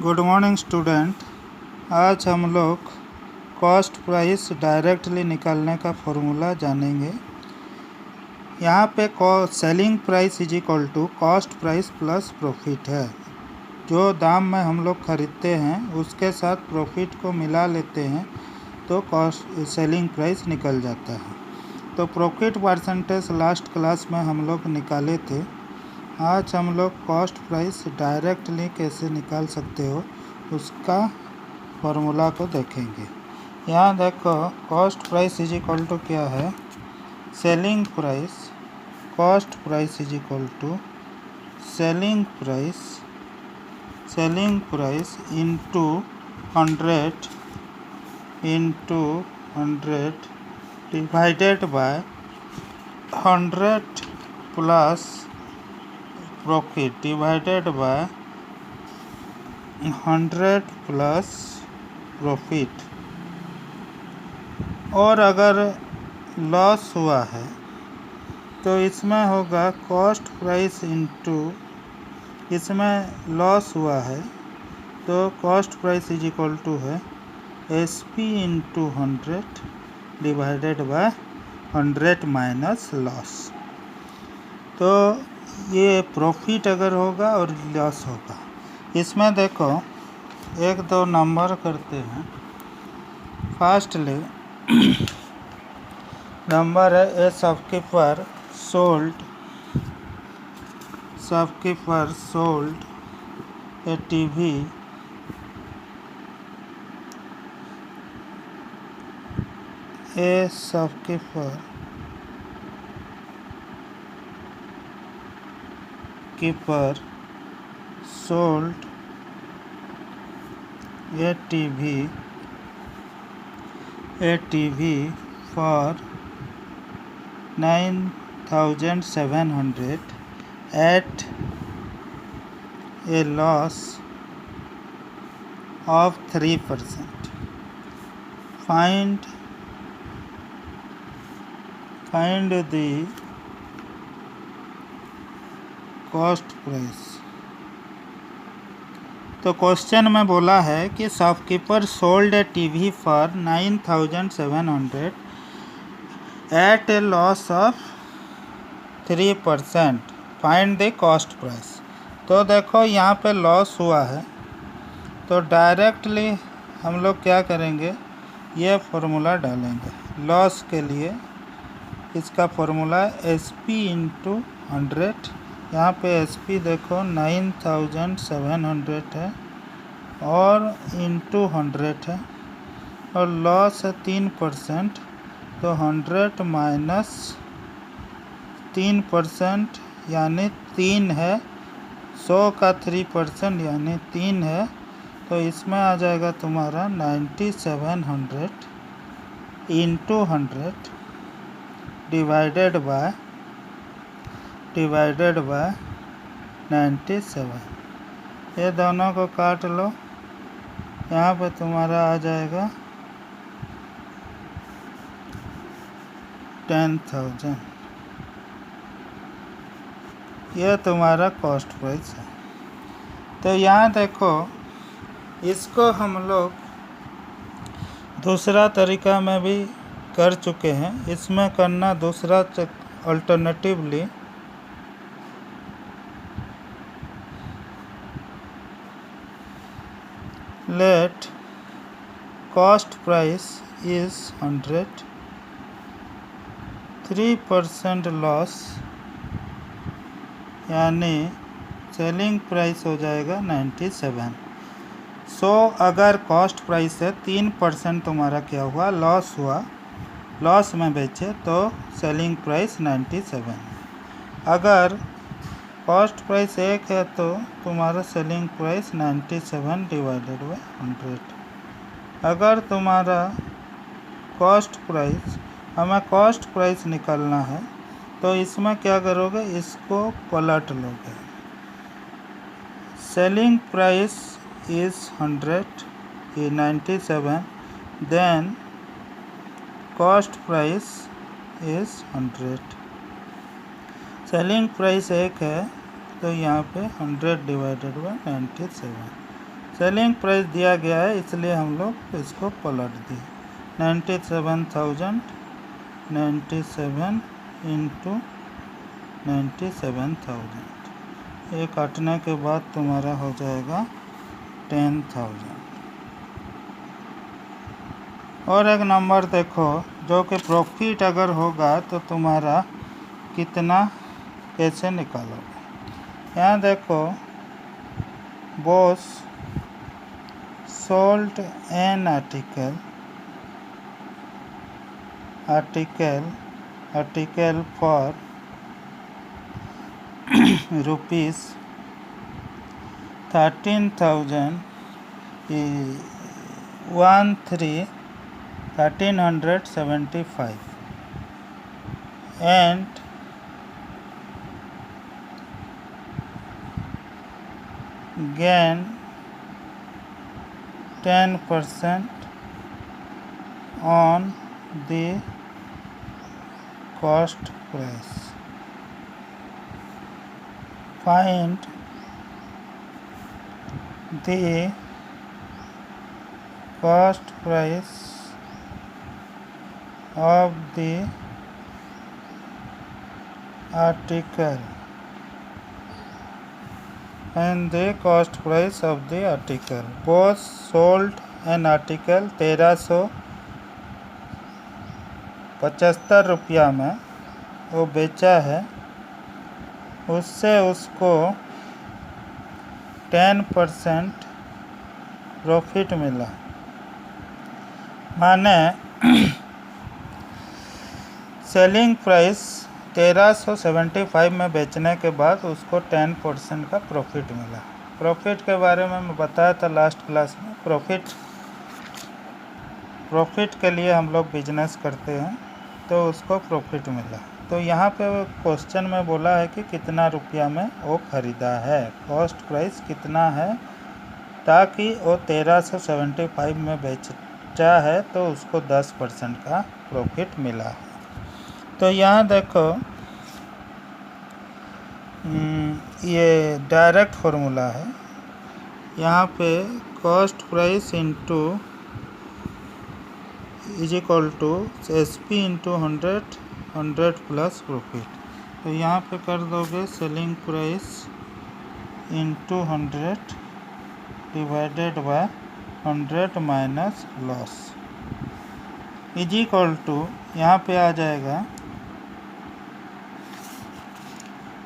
Good morning student. आज हम लोग कॉस्ट प्राइस डायरेक्टली निकालने का फॉर्मूला जानेंगे। यहाँ पे selling price is equal to cost price plus profit है। जो दाम में हम लोग ख़रीदते हैं उसके साथ प्रॉफिट को मिला लेते हैं तो कॉस्ट सेलिंग प्राइस निकल जाता है। तो प्रॉफिट परसेंटेज लास्ट क्लास में हम लोग निकाले थे। आज हम लोग कॉस्ट प्राइस डायरेक्टली कैसे निकाल सकते हो उसका फॉर्मूला को देखेंगे। यहाँ देखो, cost price is equal to क्या है, selling price. Cost price is equal to selling price into 100 divided by 100 plus profit divided by 100 plus profit. और अगर लॉस हुआ है तो इसमें होगा कॉस्ट प्राइस इंटू, इसमें लॉस हुआ है तो cost price is equal to है SP into 100 divided by 100 minus loss. तो ये प्रॉफिट अगर होगा और लॉस होगा। इसमें देखो, एक दो नंबर करते हैं। फर्स्टली नंबर है ए shopkeeper sold a TV shopkeeper sold a TV for 9,700 at a loss of 3%. Find the cost price. तो क्वेश्चन में बोला है कि shopkeeper sold a TV for 9,700 at a loss of 3%। Find the cost price. तो देखो, यहाँ पे loss हुआ है तो डायरेक्टली हम लोग क्या करेंगे, ये फॉर्मूला डालेंगे। लॉस के लिए इसका फॉर्मूला SP इंटू 100। यहाँ पे SP देखो 9,700 है और इंटू 100 है और लॉस है 3%। तो 100 माइनस 3% यानी 3 है। 100 का 3% यानी 3 है। तो इसमें आ जाएगा तुम्हारा 9,700 इंटू 100 डिवाइडेड बाय 97। ये दोनों को काट लो, यहाँ पे तुम्हारा आ जाएगा 10,000। यह तुम्हारा कॉस्ट प्राइस है। तो यहाँ देखो, इसको हम लोग दूसरा तरीका में भी कर चुके हैं। इसमें करना दूसरा alternatively let cost price is 100, 3% loss यानी सेलिंग प्राइस हो जाएगा 97। सो अगर कॉस्ट प्राइस है 3% तुम्हारा क्या हुआ, लॉस हुआ, लॉस में बेचे तो सेलिंग प्राइस 97। अगर कॉस्ट प्राइस 1 है तो तुम्हारा सेलिंग प्राइस 97 डिवाइडेड बाय 100। अगर तुम्हारा कॉस्ट प्राइस, हमें कॉस्ट प्राइस निकालना है तो इसमें क्या करोगे, इसको पलट लोगे। सेलिंग प्राइस इज 100 ये 97, then cost price is 100। Selling price 1 है तो यहाँ पे 100 डिवाइडेड बाय 97। सेलिंग प्राइस दिया गया है इसलिए हम लोग इसको पलट दिए 97,000 97 इंटू 97,000 ये काटने के बाद तुम्हारा हो जाएगा 10,000। और एक नंबर देखो जो कि प्रॉफिट अगर होगा तो तुम्हारा कितना कैसे निकालोगे। यहाँ देखो boss sold an article for rupees 13,175 and gain 10% on the cost price. Find the cost price of the article and the cost price of the article. Both sold an article 1375 रुपया में वो बेचा है, उससे उसको 10% प्रॉफिट मिला। माने selling price 1375 में बेचने के बाद उसको 10% का प्रॉफिट मिला। प्रॉफिट के बारे में मैं बताया था लास्ट क्लास में। प्रॉफिट के लिए हम लोग बिजनेस करते हैं तो उसको प्रॉफिट मिला। तो यहाँ पे क्वेश्चन में बोला है कि कितना रुपया में वो ख़रीदा है, कॉस्ट प्राइस कितना है, ताकि वो 1375 में बेचा है तो उसको 10% का प्रॉफिट मिला है। तो यहाँ देखो ये डायरेक्ट फार्मूला है। यहाँ पे cost price into is equal to SP into 100 plus profit. तो यहाँ पे कर दोगे selling price into 100 divided by 100 minus loss is equal to यहाँ पे आ जाएगा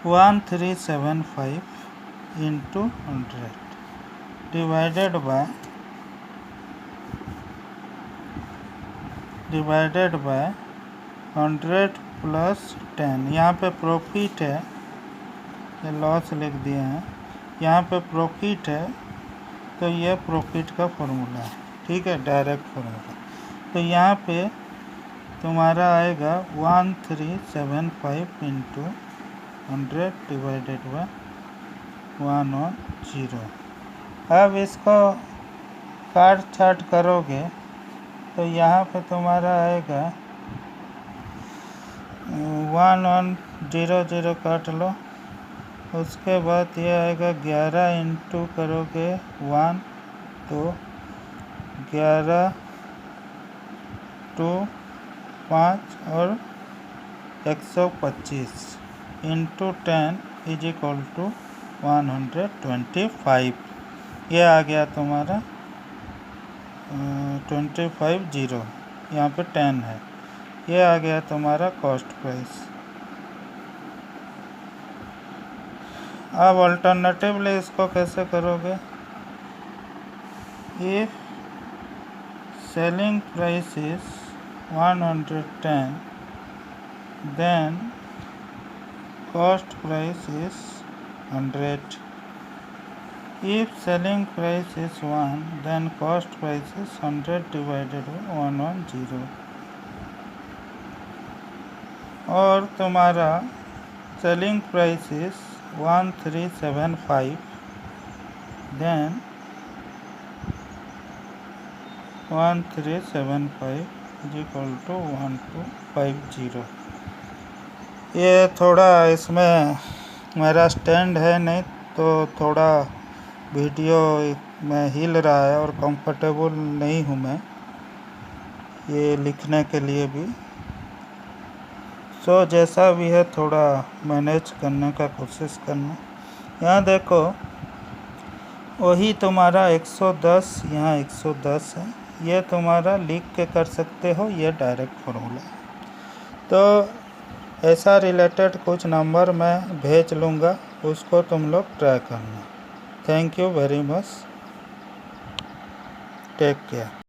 1375 इंटू 100 डिवाइडेड बाय 100 प्लस 10। यहाँ पे प्रॉफिट है, ये लॉस लिख दिए हैं, यहाँ पे प्रॉफिट है तो ये प्रॉफिट का फॉर्मूला है, ठीक है, डायरेक्ट फार्मूला। तो यहाँ पे तुम्हारा आएगा 1375 इंटू 100 डिवाइडेड बाय 110। अब इसको काट छाट करोगे तो यहाँ पे तुम्हारा आएगा 1100 काट लो, उसके बाद ये आएगा 11 इंटू करोगे 1 तो 11 2 5 और 125 इंटू 10 इज इक्वल टू 125। ये आ गया तुम्हारा 25 यहाँ पे 10 है, ये आ गया तुम्हारा कॉस्ट प्राइस। अब अल्टरनेटिवली इसको कैसे करोगे, if selling price is 110 then cost price is 100। If selling price is 1 then cost price is 100 divided by 110। और तुम्हारा selling price is 1375 then 1375 is equal to 1250। ये थोड़ा इसमें मेरा स्टैंड है नहीं तो थोड़ा वीडियो में हिल रहा है और कंफर्टेबल नहीं हूँ मैं ये लिखने के लिए भी। सो जैसा भी है थोड़ा मैनेज करने का कोशिश करना। यहाँ देखो वही तुम्हारा 110 यहाँ 110 है, ये तुम्हारा लिख के कर सकते हो, ये डायरेक्ट फॉर्मूला है। तो ऐसा रिलेटेड कुछ नंबर मैं भेज लूँगा, उसको तुम लोग ट्राई करना। Thank you very much, take care.